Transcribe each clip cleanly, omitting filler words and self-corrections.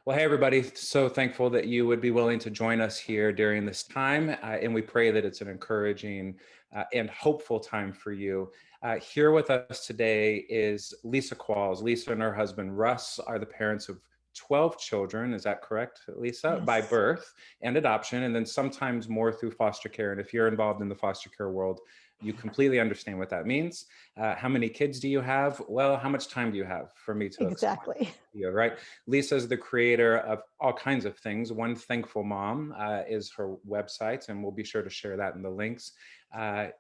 Well, hey, everybody. So thankful that you would be willing to join us here during this time. And we pray that it's an encouraging and hopeful time for you. Here with us today is Lisa Qualls. Lisa and her husband, Russ, are the parents of 12 children. Is that correct, Lisa? By Yes. birth and adoption, and then sometimes more through foster care. And if you're involved in the foster care world, you completely understand what that means. How many kids do you have? Well, how much time do you have for me to explain? Exactly. Yeah, right. Lisa is the creator of all kinds of things. One Thankful Mom is her website, and we'll be sure to share that in the links.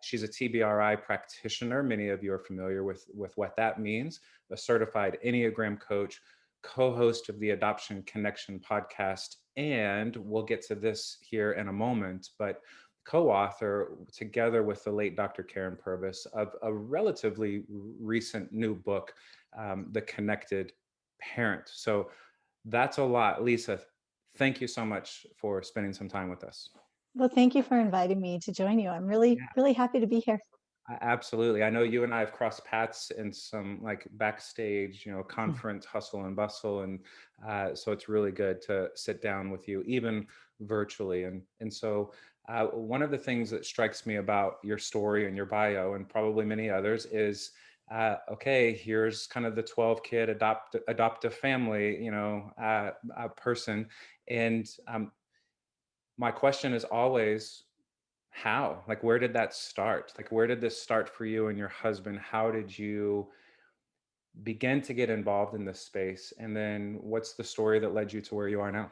She's a TBRI practitioner. Many of you are familiar with what that means. A certified Enneagram coach, co-host of the Adoption Connection podcast, and we'll get to this here in a moment, but co-author together with the late Dr. Karen Purvis of a relatively recent new book, The Connected Parent. So that's a lot. Lisa, thank you so much for spending some time with us. Well, thank you for inviting me to join you. I'm really, Yeah, really happy to be here. absolutely. I know you and I have crossed paths in some like backstage, conference hustle and bustle, and so it's really good to sit down with you, even virtually. And so one of the things that strikes me about your story and your bio, and probably many others, is okay, here's kind of the 12 kid adoptive family, person. And my question is always, how? Like, where did that start? Like, where did this start for you and your husband? How did you begin to get involved in this space? And then what's the story that led you to where you are now?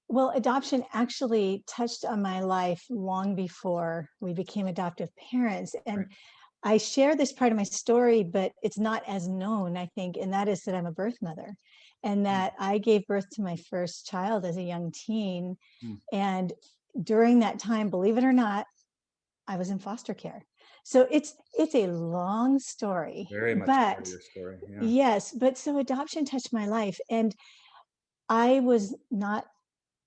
Well, adoption actually touched on my life long before we became adoptive parents. Right. And I share this part of my story, but it's not as known, I think, and that is that I'm a birth mother and Mm, that I gave birth to my first child as a young teen. mm. And during that time, believe it or not, I was in foster care. So it's a long story, Very much a part but of your story. Yeah. yes, but so adoption touched my life. And I was not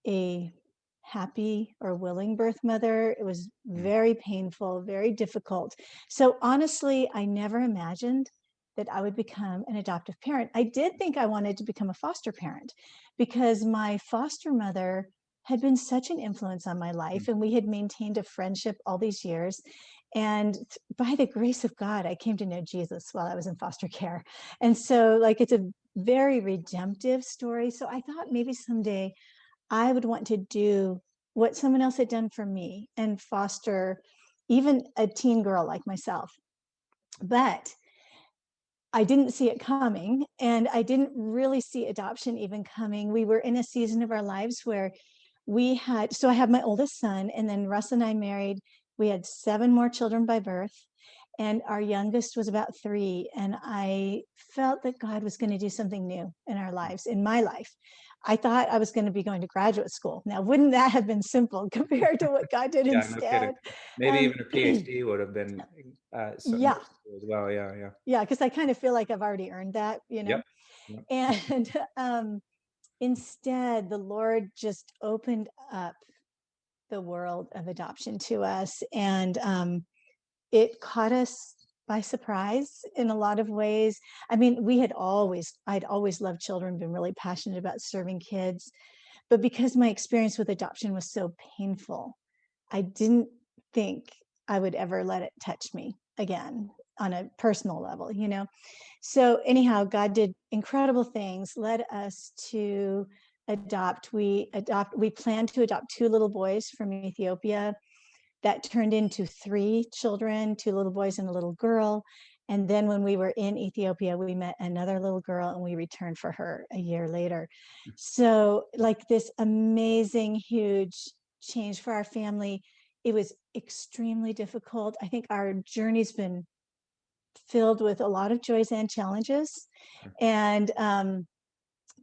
a happy or willing birth mother. It was Mm, very painful, very difficult. So honestly, I never imagined that I would become an adoptive parent. I did think I wanted to become a foster parent because my foster mother had been such an influence on my life mm. and we had maintained a friendship all these years. And by the grace of God, I came to know Jesus while I was in foster care. And so, like, it's a very redemptive story. So I thought maybe someday I would want to do what someone else had done for me and foster even a teen girl like myself. But I didn't see it coming, and I didn't really see adoption even coming. We were in a season of our lives where so I have my oldest son, and then Russ and I married. We had 7 more children by birth, and our youngest was about 3. And I felt that God was going to do something new in our lives, in my life. I thought I was going to be going to graduate school. Now, wouldn't that have been simple compared to what God did Yeah, no kidding. instead? Maybe Um, even a PhD would have been yeah, as well. Yeah, yeah. yeah, because I kind of feel like I've already earned that, you know? Yep. Yep. And instead, the Lord just opened up the world of adoption to us. And it caught us by surprise in a lot of ways. I mean, I'd always loved children, been really passionate about serving kids. But because my experience with adoption was so painful, I didn't think I would ever let it touch me again on a personal level, you know? So anyhow, God did incredible things, led us to we planned to adopt 2 little boys from Ethiopia. That turned into 3 children, 2 little boys and a little girl. And then when we were in Ethiopia, we met another little girl and we returned for her a year later. So, like, this amazing, huge change for our family. It was extremely difficult. I think our journey's been filled with a lot of joys and challenges. And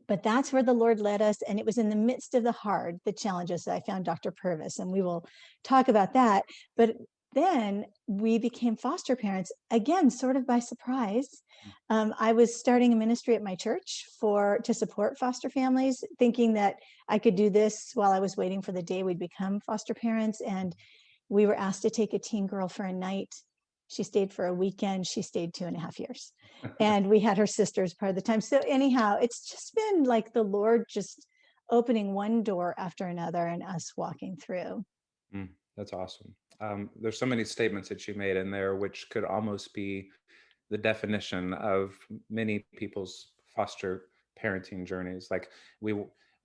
but that's where the Lord led us. And it was in the midst of the challenges, that I found Dr. Purvis, and we will talk about that. But then we became foster parents again, sort of by surprise. I was starting a ministry at my church to support foster families, thinking that I could do this while I was waiting for the day we'd become foster parents. And we were asked to take a teen girl for a night She stayed for a weekend. She stayed 2.5 years. And we had her sisters part of the time. So anyhow, it's just been like the Lord just opening one door after another and us walking through. Mm, that's awesome. There's so many statements that you made in there, which could almost be the definition of many people's foster parenting journeys. Like we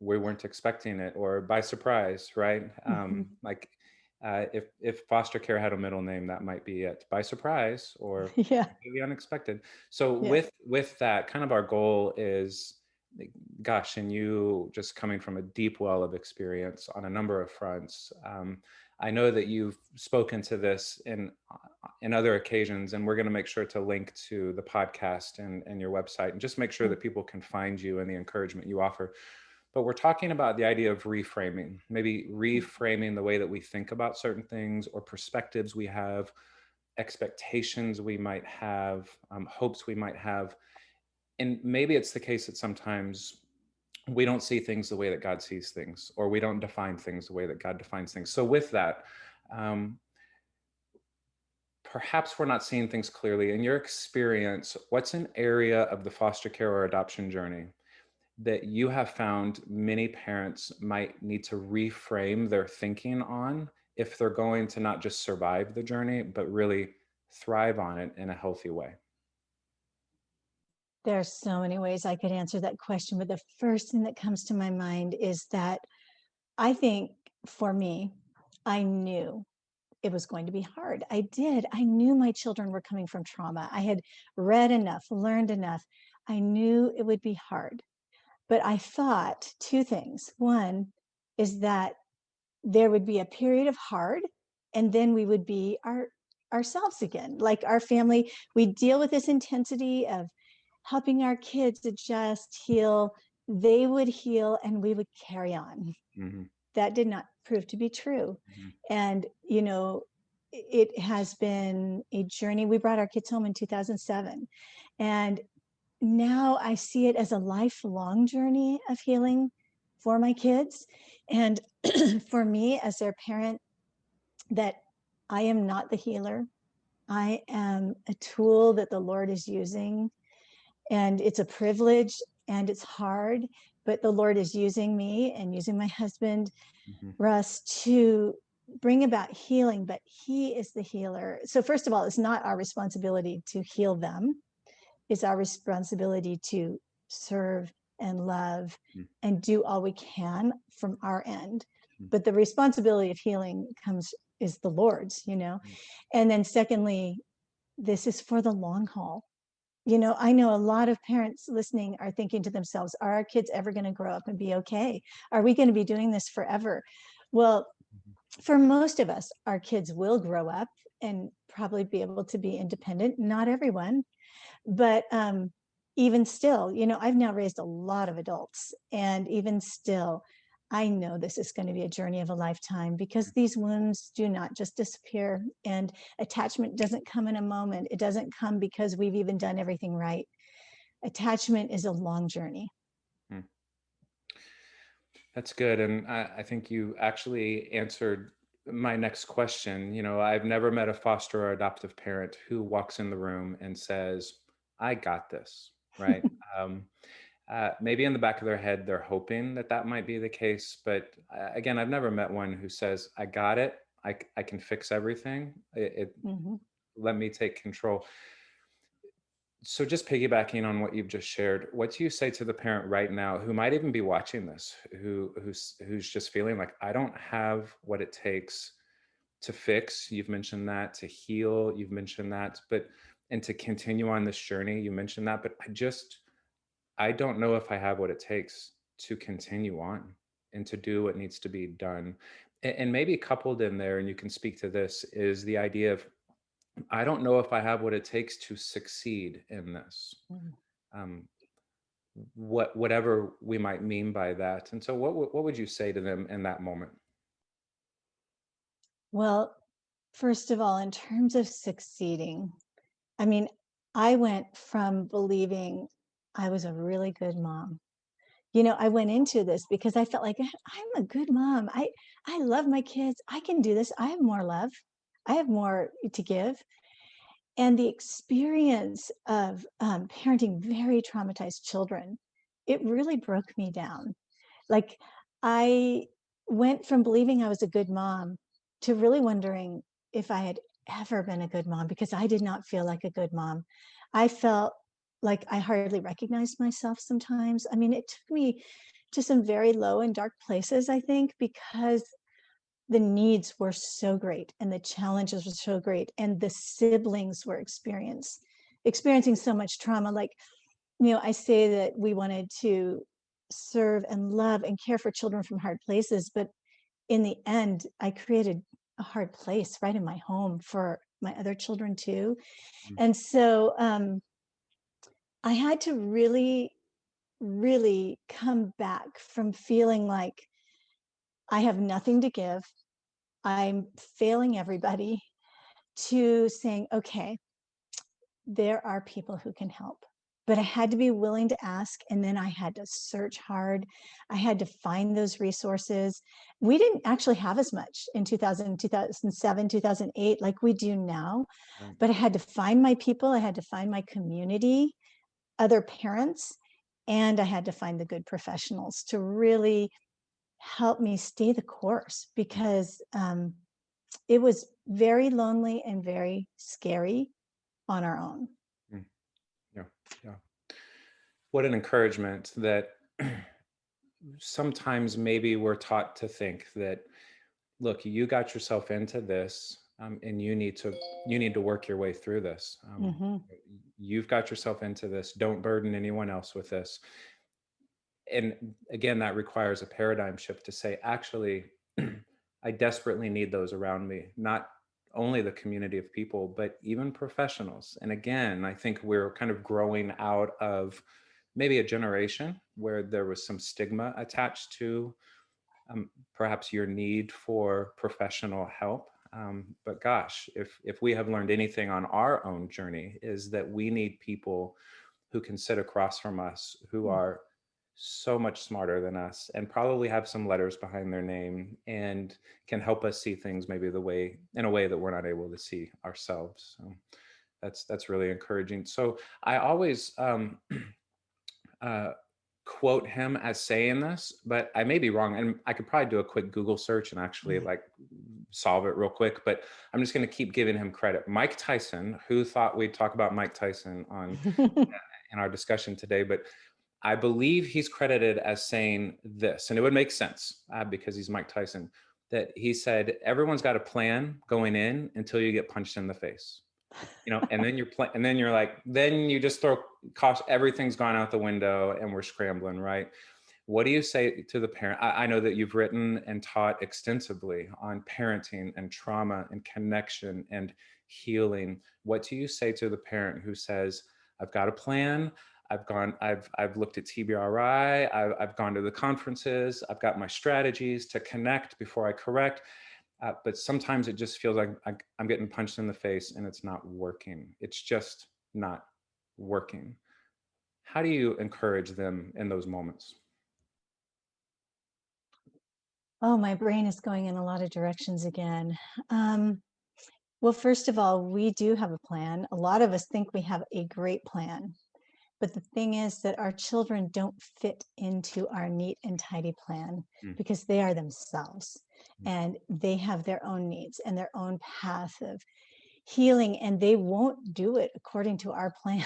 weren't expecting it, or by surprise, right? Mhm. Like if foster care had a middle name, that might be it. By surprise or Yeah. completely unexpected. So Yeah. with that, kind of our goal is, like, gosh, and you just coming from a deep well of experience on a number of fronts. I know that you've spoken to this in other occasions, and we're going to make sure to link to the podcast and your website, and just make sure that people can find you and the encouragement you offer. But we're talking about the idea of reframing, maybe reframing the way that we think about certain things, or perspectives we have, expectations we might have, hopes we might have. And maybe it's the case that sometimes we don't see things the way that God sees things, or we don't define things the way that God defines things. So with that, um, perhaps we're not seeing things clearly. In your experience, what's an area of the foster care or adoption journey that you have found many parents might need to reframe their thinking on, if they're going to not just survive the journey, but really thrive on it in a healthy way? There are so many ways I could answer that question, but the first thing that comes to my mind is that I think for me, I knew it was going to be hard. I did. I knew my children were coming from trauma. I had read enough, learned enough. I knew it would be hard. But I thought two things. One is that there would be a period of hard, and then we would be ourselves again. Like our family, we deal with this intensity of helping our kids adjust, heal. They would heal, and we would carry on. Hmm. That did not prove to be true. Hmm. And, it has been a journey. We brought our kids home in 2007. And now I see it as a lifelong journey of healing for my kids. And for me, as their parent, that I am not the healer. I am a tool that the Lord is using, and it's a privilege and it's hard, but the Lord is using me and using my husband, Hmm. Russ, to bring about healing, but he is the healer. So first of all, it's not our responsibility to heal them. It's our responsibility to serve and love and do all we can from our end. But the responsibility of healing is the Lord's. And then secondly, this is for the long haul. I know a lot of parents listening are thinking to themselves, are our kids ever going to grow up and be okay? Are we going to be doing this forever? Well, for most of us, our kids will grow up and probably be able to be independent. Not everyone, but even still, I've now raised a lot of adults, and even still, I know this is going to be a journey of a lifetime, because these wounds do not just disappear, and attachment doesn't come in a moment. It doesn't come because we've even done everything right. Attachment is a long journey. Hmm. That's good. And I think you actually answered my next question. I've never met a foster or adoptive parent who walks in the room and says, I got this, right? um, Maybe in the back of their head, they're hoping that that might be the case. But again, I've never met one who says, I got it. I can fix everything. Mm-hmm. Let me take control. So just piggybacking on what you've just shared, what do you say to the parent right now who might even be watching this, who's just feeling like, I don't have what it takes to fix? You've mentioned that, to heal, you've mentioned that, but and to continue on this journey, you mentioned that, but I don't know if I have what it takes to continue on and to do what needs to be done. And maybe coupled in there, and you can speak to this, is the idea of, I don't know if I have what it takes to succeed in this. Um, whatever we might mean by that. And so what would you say to them in that moment? Well, first of all, in terms of succeeding, I mean, I went from believing I was a really good mom. I went into this because I felt like I'm a good mom. I love my kids. I can do this. I have more love. I have more to give. And the experience of parenting very traumatized children, it really broke me down. Like, I went from believing I was a good mom to really wondering if I had ever been a good mom, because I did not feel like a good mom. I felt like I hardly recognized myself sometimes. I mean, it took me to some very low and dark places, I think, because the needs were so great and the challenges were so great and the siblings were experiencing so much trauma. Like, I say that we wanted to serve and love and care for children from hard places, but in the end, I created a hard place right in my home for my other children too. Mm. And so I had to really, really come back from feeling like I have nothing to give, I'm failing everybody, to saying, okay, there are people who can help. But I had to be willing to ask, and then I had to search hard. I had to find those resources. We didn't actually have as much in 2000, 2007, 2008 like we do now, Right. but I had to find my people. I had to find my community, other parents, and I had to find the good professionals to really help me stay the course, because it was very lonely and very scary on our own. Mm. Yeah. Yeah. What an encouragement that sometimes maybe we're taught to think that, look, you got yourself into this, and you need to work your way through this. Hmm. You've got yourself into this. Don't burden anyone else with this. And again, that requires a paradigm shift to say, actually, I desperately need those around me, not only the community of people, but even professionals. And again, I think we're kind of growing out of maybe a generation where there was some stigma attached to perhaps your need for professional help. But gosh, if we have learned anything on our own journey, is that we need people who can sit across from us, who are so much smarter than us and probably have some letters behind their name and can help us see things maybe in a way that we're not able to see ourselves. So that's really encouraging. So I always uh, quote him as saying this, but I may be wrong, and I could probably do a quick Google search and actually like solve it real quick. But I'm just going to keep giving him credit. Mike Tyson, who thought we'd talk about Mike Tyson on in our discussion today, but I believe he's credited as saying this, and it would make sense because he's Mike Tyson. That he said, everyone's got a plan going in until you get punched in the face, and then and then you're like, then you just throw cost, everything's gone out the window and we're scrambling, right? What do you say to the parent? I know that you've written and taught extensively on parenting and trauma and connection and healing. What do you say to the parent who says, I've got a plan, I've looked at TBRI, I've gone to the conferences, I've got my strategies to connect before I correct, but sometimes it just feels like I'm getting punched in the face and it's not working. It's just not working. How do you encourage them in those moments? Oh, my brain is going in a lot of directions again. Um, well, first of all, we do have a plan. A lot of us think we have a great plan. But the thing is that our children don't fit into our neat and tidy plan, Mm, because they are themselves mm, and they have their own needs and their own path of healing, and they won't do it according to our plan.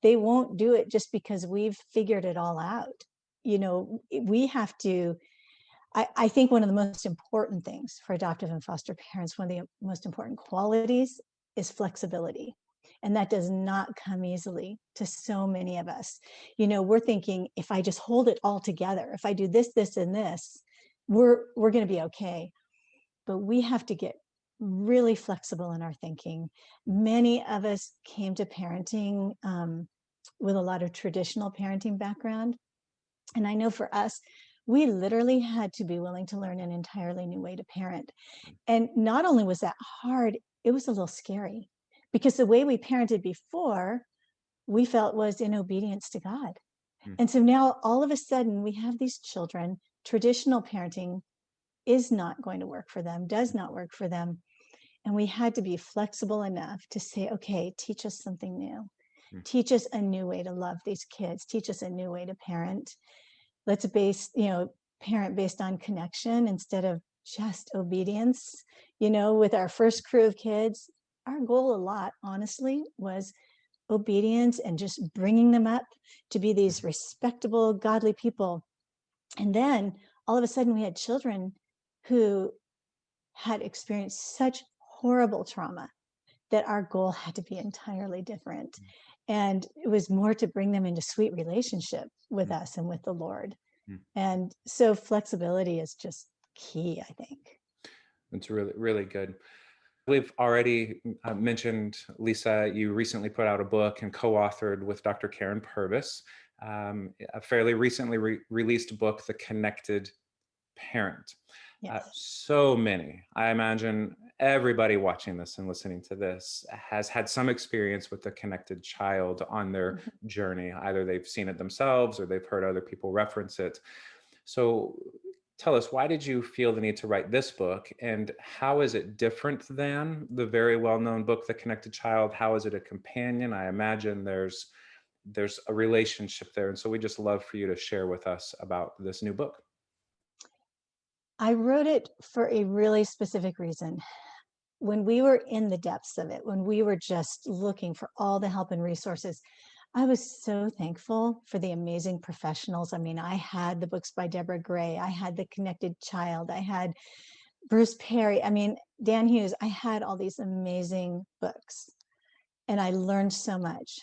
They won't do it just because we've figured it all out. We have to. I think one of the most important things for adoptive and foster parents, one of the most important qualities, is flexibility. And that does not come easily to so many of us. We're thinking, if I just hold it all together, if I do this, this, and this, we're going to be okay. But we have to get really flexible in our thinking. Many of us came to parenting with a lot of traditional parenting background. And I know for us, we literally had to be willing to learn an entirely new way to parent. And not only was that hard, it was a little scary, because the way we parented before, we felt was in obedience to God. mm, And so now all of a sudden we have these children, traditional parenting is not going to work for them, does not work for them. And we had to be flexible enough to say, okay, teach us something new. Mm, Teach us a new way to love these kids. Teach us a new way to parent. Let's parent based on connection instead of just obedience. With our first crew of kids, our goal a lot, honestly, was obedience and just bringing them up to be these respectable, godly people. And then all of a sudden, we had children who had experienced such horrible trauma that our goal had to be entirely different. And it was more to bring them into sweet relationship with mm, us and with the Lord. mm. And so flexibility is just key, I think. It's really, really good. We've already mentioned, Lisa, you recently put out a book and co-authored with Dr. Karen Purvis, a fairly recently released book, The Connected Parent. Yes. So many, I imagine everybody watching this and listening to this has had some experience with the connected child on their Mhm. journey. Either they've seen it themselves or they've heard other people reference it. So tell us, why did you feel the need to write this book, and how is it different than the very well-known book, The Connected Child? How is it a companion? I imagine there's a relationship there. And so we just love for you to share with us about this new book. I wrote it for a really specific reason. When we were in the depths of it, when we were just looking for all the help and resources, I was so thankful for the amazing professionals. I mean, I had the books by Deborah Gray, I had The Connected Child, I had Bruce Perry, I mean, Dan Hughes. I had all these amazing books and I learned so much.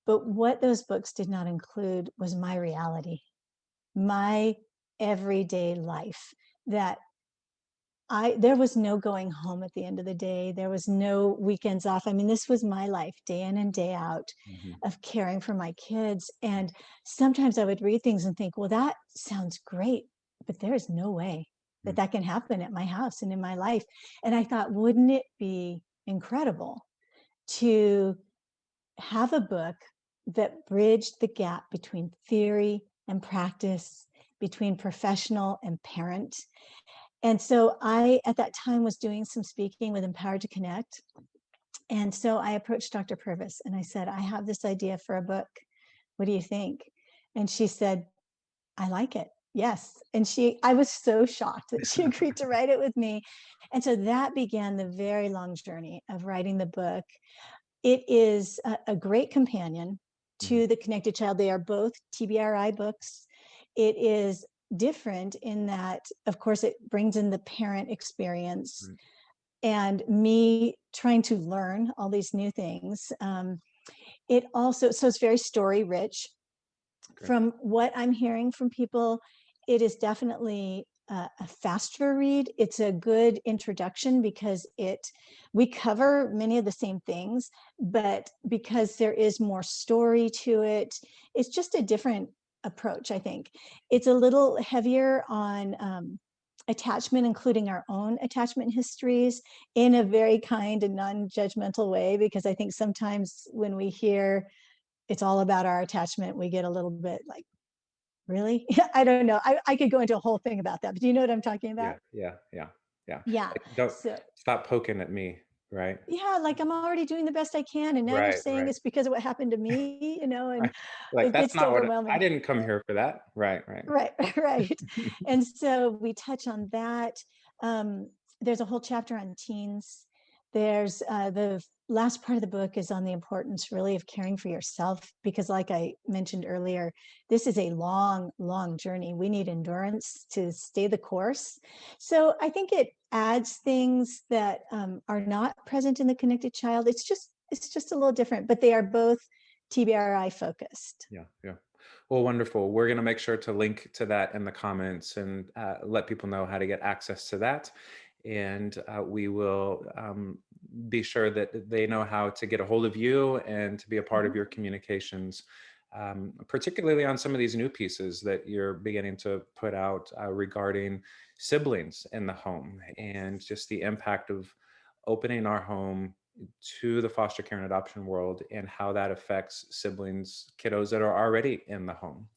But what those books did not include was my reality, my everyday life, that there was no going home at the end of the day. There was no weekends off. I mean, this was my life day in and day out Mhm. of caring for my kids. And sometimes I would read things and think, well, that sounds great, but there is no way that Mm, that can happen at my house and in my life. And I thought, wouldn't it be incredible to have a book that bridged the gap between theory and practice, between professional and parent? And so I, at that time, was doing some speaking with Empowered to Connect. And so I approached Dr. Purvis and I said, I have this idea for a book. What do you think? And she said, I like it. Yes. And I was so shocked that she agreed to write it with me. And so that began the very long journey of writing the book. It is a great companion mhm. to The Connected Child. They are both TBRI books. It is different in that, of course, it brings in the parent experience Right. and me trying to learn all these new things. It also, so it's very story rich. Great. From what I'm hearing from people, it is definitely a faster read. It's a good introduction because we cover many of the same things, but because there is more story to it, it's just a different approach, I think. It's a little heavier on attachment, including our own attachment histories in a very kind and non-judgmental way, because I think sometimes when we hear it's all about our attachment, we get a little bit like, really? I don't know. I could go into a whole thing about that, but do you know what I'm talking Yeah, about? yeah, yeah, yeah. Yeah. Like, don't So, stop poking at me, right? yeah, like I'm already doing the best I can. And now you're Right, saying right, it's because of what happened to me, and right. Like, it that's gets not what I overwhelming. didn't come here for that. Right, right. Right, right. And so we touch on that. Um, there's a whole chapter on teens. There's the last part of the book is on the importance really of caring for yourself, because like I mentioned earlier, this is a long, long journey. We need endurance to stay the course. So I think it adds things that are not present in The Connected Child. It's just a little different, but they are both TBRI focused. Yeah, yeah. Well, wonderful. We're going to make sure to link to that in the comments and let people know how to get access to that. And we will be sure that they know how to get a hold of you and to be a part of Mhm. your communications, particularly on some of these new pieces that you're beginning to put out regarding siblings in the home and just the impact of opening our home to the foster care and adoption world and how that affects siblings, kiddos that are already in the home.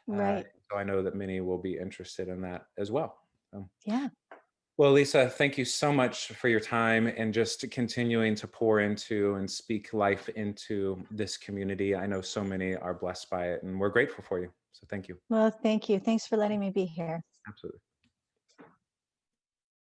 Uh, Right. so I know that many will be interested in that as well. So, Yeah. Well, Lisa, thank you so much for your time and just continuing to pour into and speak life into this community. I know so many are blessed by it, and we're grateful for you. So thank you. Well, thank you. Thanks for letting me be here. Absolutely.